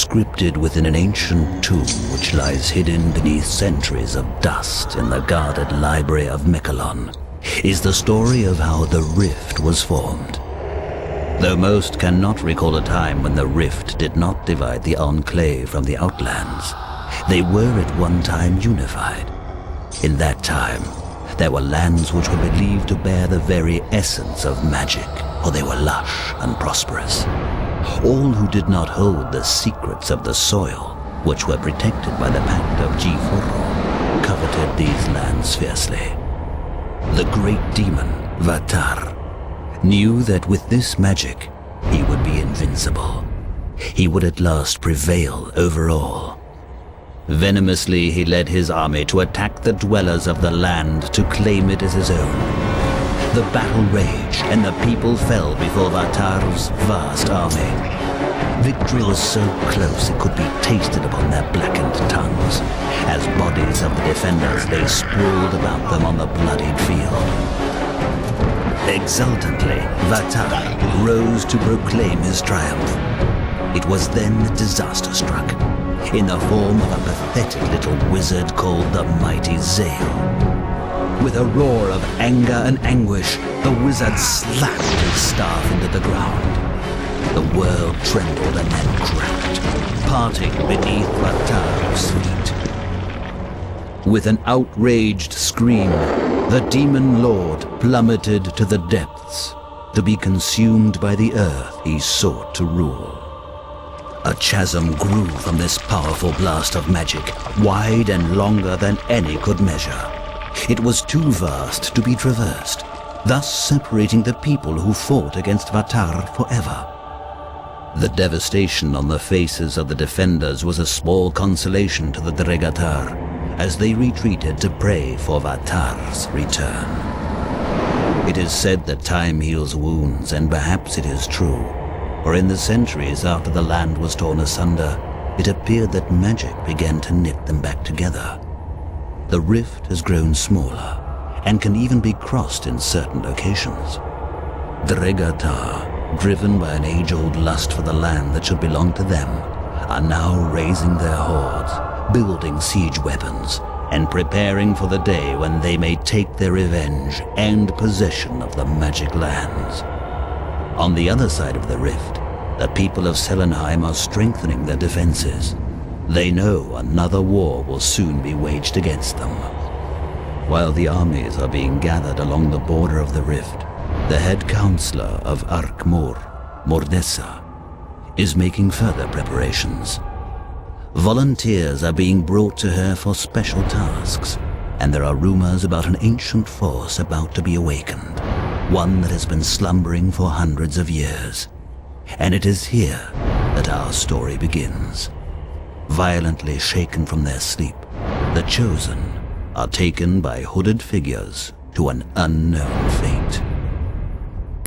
Inscripted within an ancient tomb which lies hidden beneath centuries of dust in the guarded library of Miquelon is the story of how the Rift was formed. Though most cannot recall a time when the Rift did not divide the Enclave from the Outlands, they were at one time unified. In that time, there were lands which were believed to bear the very essence of magic, for they were lush and prosperous. All who did not hold the secrets of the soil, which were protected by the Pact of G4, coveted these lands fiercely. The great demon, Drek'Athar, knew that with this magic, he would be invincible. He would at last prevail over all. Venomously, he led his army to attack the dwellers of the land to claim it as his own. The battle raged, and the people fell before Drek'Athar's vast army. Victory was so close it could be tasted upon their blackened tongues, as bodies of the defenders lay sprawled about them on the bloodied field. Exultantly, Drek'Athar rose to proclaim his triumph. It was then that disaster struck, in the form of a pathetic little wizard called the Mighty Zale. With a roar of anger and anguish, the wizard slapped his staff into the ground. The world trembled and then cracked, parting beneath Drek'Athar's feet. With an outraged scream, the demon lord plummeted to the depths, to be consumed by the earth he sought to rule. A chasm grew from this powerful blast of magic, wide and longer than any could measure. It was too vast to be traversed, thus separating the people who fought against Drek'Athar forever. The devastation on the faces of the defenders was a small consolation to the Drek'Athar as they retreated to pray for Drek'Athar's return. It is said that time heals wounds, and perhaps it is true, for in the centuries after the land was torn asunder, it appeared that magic began to knit them back together. The rift has grown smaller, and can even be crossed in certain locations. Drek'Athar, driven by an age-old lust for the land that should belong to them, are now raising their hordes, building siege weapons, and preparing for the day when they may take their revenge and possession of the magic lands. On the other side of the rift, the people of Selenheim are strengthening their defenses. They know another war will soon be waged against them. While the armies are being gathered along the border of the rift, the head counselor of Arkmur, Mordessa, is making further preparations. Volunteers are being brought to her for special tasks, and there are rumors about an ancient force about to be awakened, one that has been slumbering for hundreds of years. And it is here that our story begins. Violently shaken from their sleep, the Chosen are taken by hooded figures to an unknown fate.